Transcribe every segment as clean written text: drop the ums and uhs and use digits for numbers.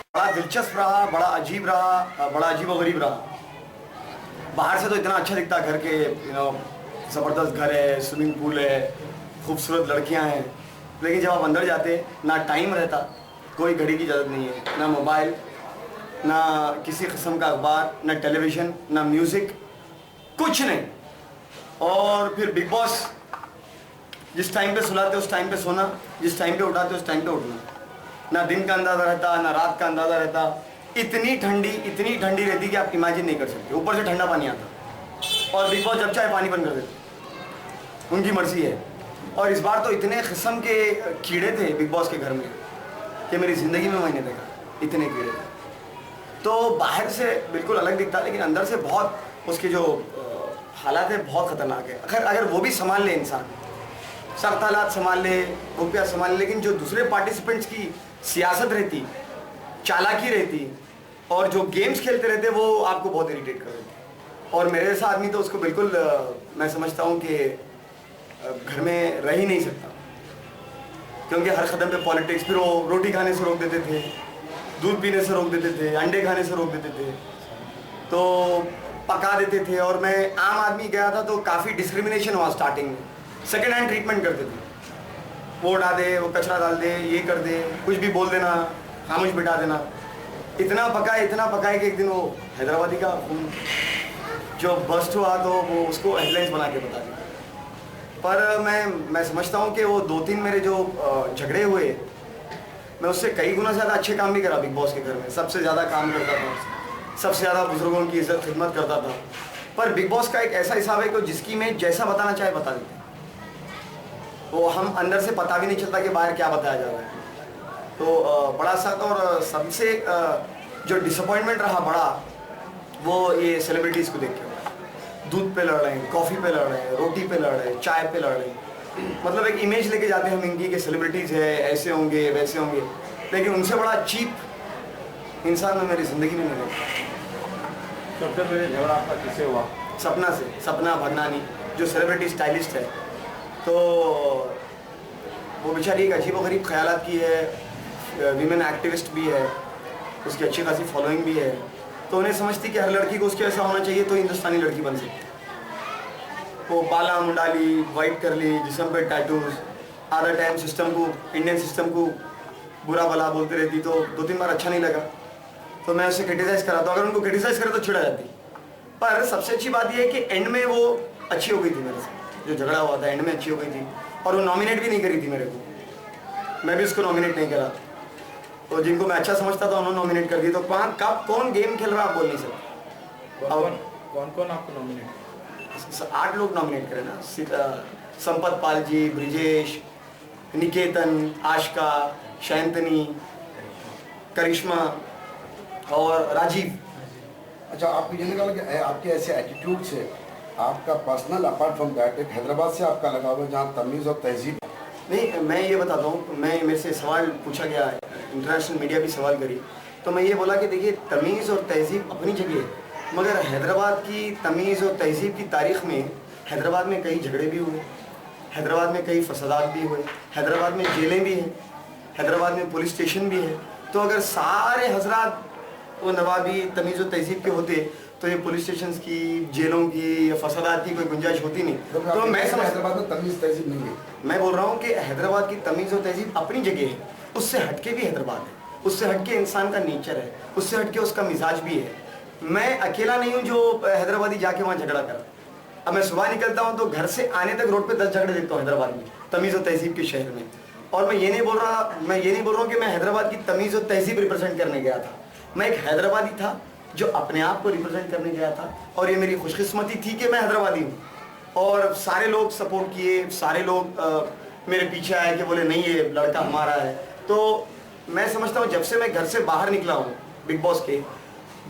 बड़ा दिलचस्प रहा, बड़ा अजीब रहा, बड़ा अजीब और गरीब रहा। बाहर से तो इतना अच्छा दिखता घर के, ज़बरदस्त घर है, स्विमिंग पूल है, खूबसूरत लड़कियां हैं, लेकिन जब आप अंदर जाते ना टाइम रहता, कोई घड़ी की ज़रूरत नहीं है, ना मोबाइल, ना किसी किस्म का अखबार, ना टेलीविज़न, ना म्यूज़िक, कुछ नहीं। और फिर बिग बॉस जिस टाइम पे सुलाते उस टाइम पे सोना, जिस टाइम पे उठाते उस टाइम पे उठना, ना दिन का अंदाज़ा रहता ना रात का अंदाज़ा रहता। इतनी ठंडी रहती कि आप इमेजिन नहीं कर सकते। ऊपर से ठंडा पानी आता और बिग बॉस जब चाहे पानी बंद कर देते, उनकी मर्जी है। और इस बार तो इतने किस्म के कीड़े थे बिग बॉस के घर में कि मेरी ज़िंदगी में मैंने देखा इतने कीड़े थे। तो बाहर से बिल्कुल अलग दिखता, लेकिन अंदर से बहुत उसके जो हालात है बहुत ख़तरनाक है। अगर वो भी संभाल ले इंसान, सख्त हालात संभाल ले, रुपया संभाल ले, लेकिन जो दूसरे पार्टिसिपेंट्स की सियासत रहती, चालाकी रहती और जो गेम्स खेलते रहते, वो आपको बहुत इरिटेट कर देते। और मेरे जैसा आदमी तो उसको बिल्कुल मैं समझता हूँ कि घर में रह ही नहीं सकता, क्योंकि हर कदम पे पॉलिटिक्स। फिर वो रोटी खाने से रोक देते थे, दूध पीने से रोक देते थे, अंडे खाने से रोक देते थे, तो पका देते थे। और मैं आम आदमी गया था तो काफ़ी डिस्क्रिमिनेशन हुआ स्टार्टिंग में। सेकेंड हैंड ट्रीटमेंट करते थे, वो उठा दे, वो कचरा डाल दे, ये कर दे, कुछ भी बोल देना, खामोश बिठा देना। इतना पका है कि एक दिन वो हैदराबादी का खून जो बस्ट हुआ तो वो उसको हेडलाइंस बना के बता दिया। पर मैं समझता हूँ कि वो 2-3 मेरे जो झगड़े हुए, मैं उससे कई गुना ज़्यादा अच्छे काम भी करा बिग बॉस के घर में। सबसे ज़्यादा काम करता था, सबसे ज़्यादा बुजुर्गों की इज्जत खिदमत करता था। पर बिग बॉस का एक ऐसा हिसाब है कि जिसकी मैं जैसा बताना चाहे बता देते, वो हम अंदर से पता भी नहीं चलता कि बाहर क्या बताया जा रहा है। तो बड़ा सख्त। और सबसे जो डिसअपॉइंटमेंट रहा बड़ा, वो ये सेलिब्रिटीज़ को देख के। दूध पे लड़ रहे हैं, कॉफ़ी पे लड़ रहे हैं, रोटी पे लड़ रहे हैं, चाय पे लड़ रहे हैं। मतलब एक इमेज लेके जाते हैं हम इनकी कि सेलिब्रिटीज़ है, ऐसे होंगे वैसे होंगे, लेकिन उनसे बड़ा चीप इंसान मैं मेरी ज़िंदगी में नहीं देखा। सबसे पहले झगड़ा आपका किससे हुआ? सपना से, सपना भगनानी जो सेलिब्रिटी स्टाइलिस्ट है। तो वो बेचारी एक अजीब व गरीब ख्यालात की है, वीमेन एक्टिविस्ट भी है, उसकी अच्छी खासी फॉलोइंग भी है। तो उन्हें समझती कि हर लड़की को उसके ऐसा होना चाहिए तो हिंदुस्तानी लड़की बन सकती। वो बाला मुंडाली, वाइट कर ली, जिस्म पे टैटूज, आधा टाइम सिस्टम को, इंडियन सिस्टम को बुरा भला बोलती रहती। तो 2-3 बार अच्छा नहीं लगा तो मैं उसे क्रिटिसाइज़ करा। तो अगर उनको क्रिटिसाइज़ करे तो छिड़ा जाती। पर सबसे अच्छी बात यह है कि एंड में वो अच्छी हो गई थी मेरे से। जो झगड़ा हुआ था एंड में अच्छी हो गई थी, और वो नॉमिनेट भी नहीं करी थी मेरे को, मैं भी उसको नॉमिनेट नहीं करा। तो जिनको मैं अच्छा समझता था उन्होंने नॉमिनेट कर दी। तो कब कौन गेम खेल रहा है आप बोल नहीं सकते। कौन आपको नॉमिनेट? 8 लोग नॉमिनेट करें ना, संपत पाल जी, ब्रिजेश, निकेतन, आशका, शैंतनी, करिश्मा और राजीव। अच्छा, आपको ये निकाला कि आपके ऐसे एटीट्यूड से आपका पर्सनल अपार्ट फ्रॉम दैट एक हैदराबाद से आपका लगा हुआ जहाँ तमीज़ और तहजीब। नहीं, मैं ये बताता हूँ, मेरे से सवाल पूछा गया है, इंटरनेशनल मीडिया भी सवाल करी, तो मैं ये बोला कि देखिए तमीज़ और तहजीब अपनी जगह है, मगर हैदराबाद की तमीज़ और तहजीब की तारीख़ में हैदराबाद में कई झगड़े भी हुए, हैदराबाद में कई फसादात भी हुए, हैदराबाद में जेलें भी हैं, हैदराबाद में पुलिस स्टेशन भी है। तो अगर सारे हजरात वो नवाबी तमीज़ और तहजीब के होते तो ये पुलिस स्टेशन की, जेलों की या फसादात की कोई गुंजाइश होती नहीं। तो मैं हैदराबाद में तमीज़ तहजीब नहीं है। मैं बोल रहा हूँ कि हैदराबाद की तमीज़ और तहजीब अपनी जगह है, उससे हटके भी हैदराबाद है, उससे हटके इंसान का नेचर है, उससे हटके उसका मिजाज भी है। मैं अकेला नहीं हूँ जो हैदराबादी जाके वहाँ झगड़ा करा। अब मैं सुबह निकलता हूँ तो घर से आने तक रोड पे 10 झगड़े देखता हूँ हैदराबाद में, तमीज़ और तहजीब के शहर में। और मैं ये नहीं बोल रहा हूँ कि मैं हैदराबाद की तमीज़ और तहजीब रिप्रेजेंट करने गया था। मैं एक हैदराबादी था जो अपने आप को रिप्रेजेंट करने गया था, और ये मेरी खुशकिस्मती थी कि मैं हैदराबादी हूँ। और सारे लोग सपोर्ट किए, सारे लोग मेरे पीछे आए कि बोले नहीं ये लड़का हमारा है। तो मैं समझता हूँ जब से मैं घर से बाहर निकला हूँ बिग बॉस के,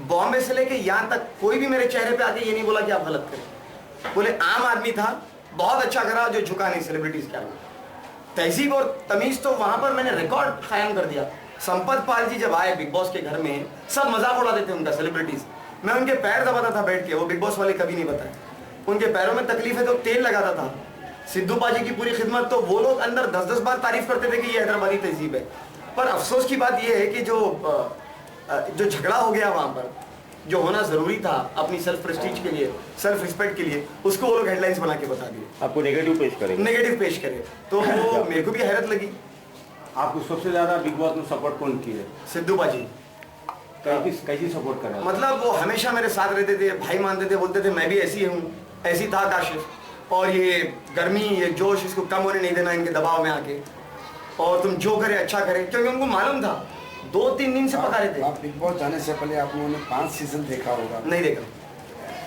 बॉम्बे से लेके यहाँ तक कोई भी मेरे चेहरे पे आके ये नहीं बोला कि आप गलत करें। बोले आम आदमी था, बहुत अच्छा करा, जो झुका नहीं सेलिब्रिटीज़ के आगे। तहजीब और तमीज़ तो वहाँ पर मैंने रिकॉर्ड कायम कर दिया। संपत पाल जी जब आए बिग बॉस के घर में, सब मजाक उड़ाते थे उनका, सेलिब्रिटीज़। मैं उनके पैर दबाता था बैठ के, वो बिग बॉस वाले कभी नहीं बताए। उनके पैरों में तकलीफ है तो तेल लगाता था, सिद्धू पाजी की पूरी खिदमत, तो वो लोग अंदर 10-10 बार तारीफ करते थे कि ये हैदराबादी तहजीब है। पर अफसोस की बात ये है कि जो झगड़ा हो गया वहाँ पर, जो होना जरूरी था अपनी सेल्फ प्रेस्टीज के लिए, सेल्फ रिस्पेक्ट के लिए, उसको वो लोग हेडलाइंस बना के बता दिए, आपको नेगेटिव पेश करेंगे, नेगेटिव पेश करे। तो वो मेरे को भी हैरत लगी। आपको सबसे ज्यादा बिग बॉस में सपोर्ट कौन की है? सिद्धू पाजी। कैसी सपोर्ट कर रहे हैं? मतलब वो हमेशा मेरे साथ रहते थे, भाई मानते थे, बोलते थे मैं भी ऐसी हूँ, ऐसी था काशिफ, और ये गर्मी, ये जोश, इसको कम होने नहीं देना इनके दबाव में आके, और तुम जो करे अच्छा करे, क्योंकि उनको मालूम था 2-3 दिन से पका रहे थे। आप बिग बॉस जाने से पहले आप लोगों ने 5 सीजन देखा होगा? नहीं देखा।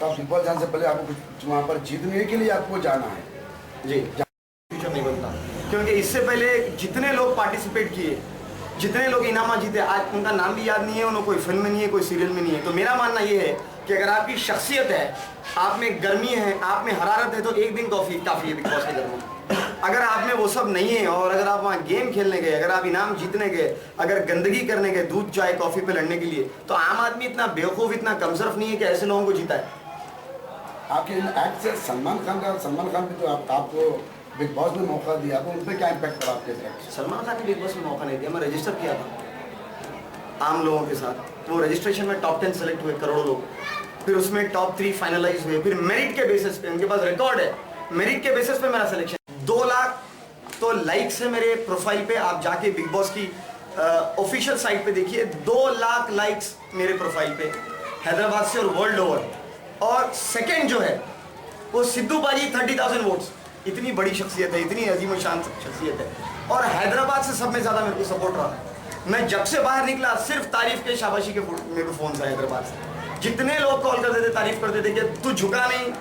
तो आप बिग बॉस जाने से पहले आपको कुछ वहाँ पर जीतने के लिए आपको जाना है जी, फ्यूचर नहीं बनता, क्योंकि इससे पहले जितने लोग पार्टिसिपेट किए, जितने लोग इनामा जीते, आज उनका नाम भी याद नहीं है, उन्हें कोई फिल्म में नहीं है, कोई सीरियल में नहीं है। तो मेरा मानना ये है कि अगर आपकी शख्सियत है, आप में गर्मी है, आप में हरारत है, तो एक दिन काफ़ी है बिग बॉस के घर में। अगर आप में वो सब नहीं है, और अगर आप वहाँ गेम खेलने गए, अगर आप इनाम जीतने गए, अगर गंदगी करने गए, दूध चाय कॉफ़ी पे लड़ने के लिए, तो आम आदमी इतना बेवकूफ़, इतना कमसरफ नहीं है कि ऐसे लोगों को जीता है। आपके एक्ट से सलमान खान भी तो आपको बिग बॉस में मौका दिया, तो उन पर क्या इम्पैक्ट पड़ा आपके एक्ट? सलमान खान ने बिग बॉस में मौका नहीं दिया, मैं रजिस्टर किया था आम लोगों के साथ, वो रजिस्ट्रेशन में टॉप 10 सेलेक्ट हुए करोड़ों लोग, फिर उसमें टॉप 3 फाइनलाइज हुए, फिर मेरिट के बेसिस पे, उनके पास रिकॉर्ड है, मेरिट के बेसिस पे मेरा सिलेक्शन। 2 लाख तो लाइक्स है मेरे प्रोफाइल पे, आप जाके बिग बॉस की ऑफिशियल साइट पे देखिए, 2 लाख लाइक्स मेरे प्रोफाइल पे, हैदराबाद से और वर्ल्ड ओवर। और सेकंड जो है वो सिद्धू पाजी, 30,000 वोट्स। इतनी बड़ी शख्सियत है, इतनी अजीम शान शख्सियत है, और हैदराबाद से सब में ज़्यादा मेरे को सपोर्ट रहा। मैं जब से बाहर निकला सिर्फ तारीफ के, शाबाशी के मेरे को फ़ोन आए हैदराबाद से। जितने लोग कॉल करते थे, तारीफ करते थे कि तू झुका नहीं,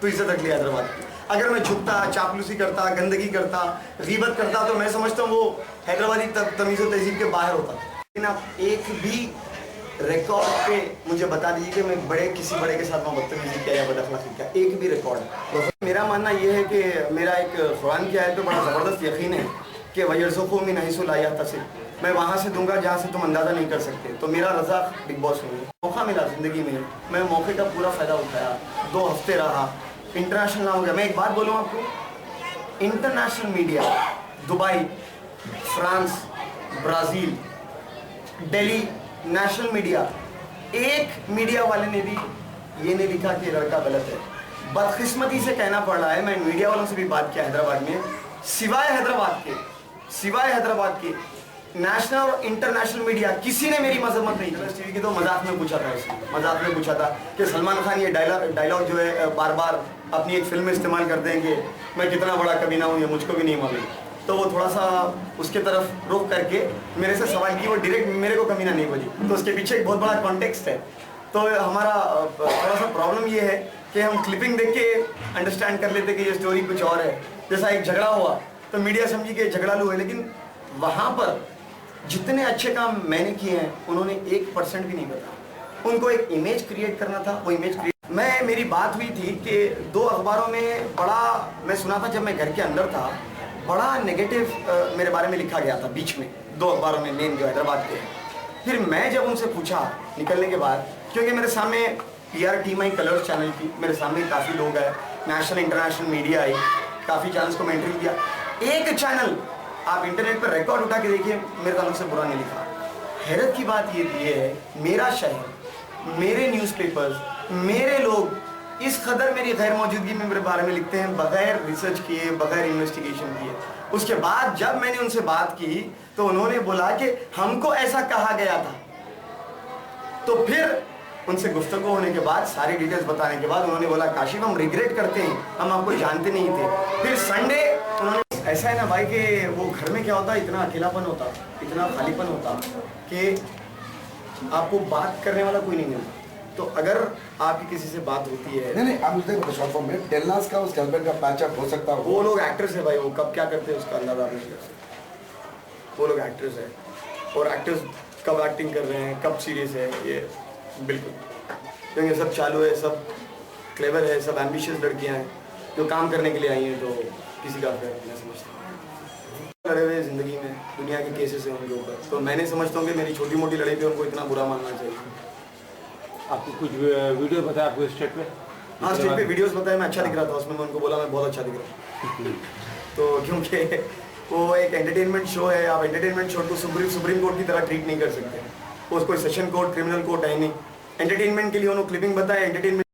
तू इज्जत रख लिया हैदराबाद की। अगर मैं झुकता, चापलूसी करता, गंदगी करता, गीबत करता, तो मैं समझता हूँ वो हैदराबादी तमीज़ और तहजीब के बाहर होता। लेकिन आप एक भी रिकॉर्ड पे मुझे बता दीजिए कि मैं किसी बड़े के साथ मैं बदतमीजी किया या बदअखलाकी किया, एक भी रिकॉर्ड। तो मेरा मानना ये है कि मेरा एक कुरान की आयत पे बड़ा ज़बरदस्त यकीन है कि वयरज़ुक़हु मिन हैसु ला यहतसिब, मैं वहाँ से दूंगा जहाँ से तुम अंदाज़ा नहीं कर सकते। तो मेरा रज़ा बिग बॉस में मौका मिला ज़िंदगी में, मैं मौके का पूरा फ़ायदा उठाया, 2 हफ्ते रहा, इंटरनेशनल नाम हो गया। मैं एक बात बोलूँ आपको, international media, Dubai, France, Brazil, Delhi, national media, एक मीडिया वाले ने भी ये नहीं लिखा कि लड़का गलत है। बदकिस्मती से कहना पड़ रहा है, मैं मीडिया वालों से भी बात किया हैदराबाद में, सिवाय हैदराबाद के नेशनल और इंटरनेशनल मीडिया किसी ने मेरी मजम्मत नहीं की। टीवी की तो मजाक में पूछा था कि सलमान खान ये डायलॉग जो है बार बार अपनी एक फिल्म में इस्तेमाल करते हैं कि मैं कितना बड़ा कमीना हूँ, ये मुझको भी नहीं मालूम। तो वो थोड़ा सा उसके तरफ रुक करके मेरे से सवाल की, वो डायरेक्ट मेरे को कमीना नहीं बोली। तो उसके पीछे एक बहुत बड़ा कॉन्टेक्स्ट है। तो हमारा थोड़ा सा प्रॉब्लम ये है कि हम क्लिपिंग देख के अंडरस्टैंड कर लेते कि ये स्टोरी कुछ और है। जैसा एक झगड़ा हुआ तो मीडिया समझी कि झगड़ालू है, लेकिन वहाँ पर जितने अच्छे काम मैंने किए हैं उन्होंने 1% भी नहीं बताया। उनको एक इमेज क्रिएट करना था, वो इमेज क्रिएट। मेरी बात हुई थी कि 2 अखबारों में बड़ा, मैं सुना था जब मैं घर के अंदर था, बड़ा नेगेटिव मेरे बारे में लिखा गया था बीच में 2 अखबारों में, मेन जो हैदराबाद के। फिर मैं जब उनसे पूछा निकलने के बाद, क्योंकि मेरे सामने PRTMI कलर्स चैनल की, मेरे सामने काफ़ी लोग हैं, नेशनल इंटरनेशनल मीडिया आई, काफ़ी चैनल्स को मैं इंटरव्यू दिया, एक चैनल आप इंटरनेट पर रिकॉर्ड उठा के देखिए मेरे ताल्लुक से बुरा नहीं लिखा। हैरत की बात ये है, मेरा शहर, मेरे न्यूज़पेपर्स, मेरे लोग इस कदर मेरी गैर मौजूदगी में मेरे बारे में लिखते हैं, बगैर रिसर्च किए, बगैर इन्वेस्टिगेशन किए। उसके बाद जब मैंने उनसे बात की तो उन्होंने बोला कि हमको ऐसा कहा गया था। तो फिर उनसे गुफ्तगू होने के बाद, सारी डिटेल्स बताने के बाद, उन्होंने बोला काशिफ हम रिग्रेट करते हैं, हम आपको जानते नहीं थे। फिर संडे उन्होंने, ऐसा है ना भाई कि वो घर में क्या होता, इतना अकेलापन होता, इतना खालीपन होता कि आपको बात करने वाला कोई नहीं मिलता। तो अगर आपकी किसी से बात होती है, नहीं आप मुझे बताओ, शॉर्ट फॉर्म में डेलनास का उस हस्बैंड का पैचअप हो सकता है? वो लोग एक्टर्स है भाई, वो कब क्या करते हैं उसका अंदाजा आप नहीं कर सकते। वो लोग एक्टर्स है, और एक्टर्स कब एक्टिंग कर रहे हैं, कब सीरियस है, ये बिल्कुल, क्योंकि सब चालू है, सब क्लेवर है, सब एम्बिशियस लड़कियां हैं जो काम करने के लिए आई हैं। तो किसी का फेयर मैं समझता हूँ, लड़े हुए ज़िंदगी में दुनिया के केसेस हैं उनके ऊपर, तो मैंने समझता हूँ कि मेरी छोटी मोटी लड़ाई पे उनको इतना बुरा मानना चाहिए। आपको कुछ वीडियो बताया आपको स्टेट पे? हाँ स्टेज पे वीडियोस बताए मैं अच्छा दिख रहा था उसमें, मैं उनको बोला मैं बहुत अच्छा दिख रहा हूँ। तो क्योंकि वो एक एंटरटेनमेंट शो है, आप एंटरटेनमेंट शो को सुप्रीम कोर्ट की तरह ट्रीट नहीं कर सकते। वो कोई सेशन कोर्ट क्रिमिनल कोर्ट है नहीं, एंटरटेनमेंट के लिए उन्होंने क्लिपिंग बताया, एंटरटेनमेंट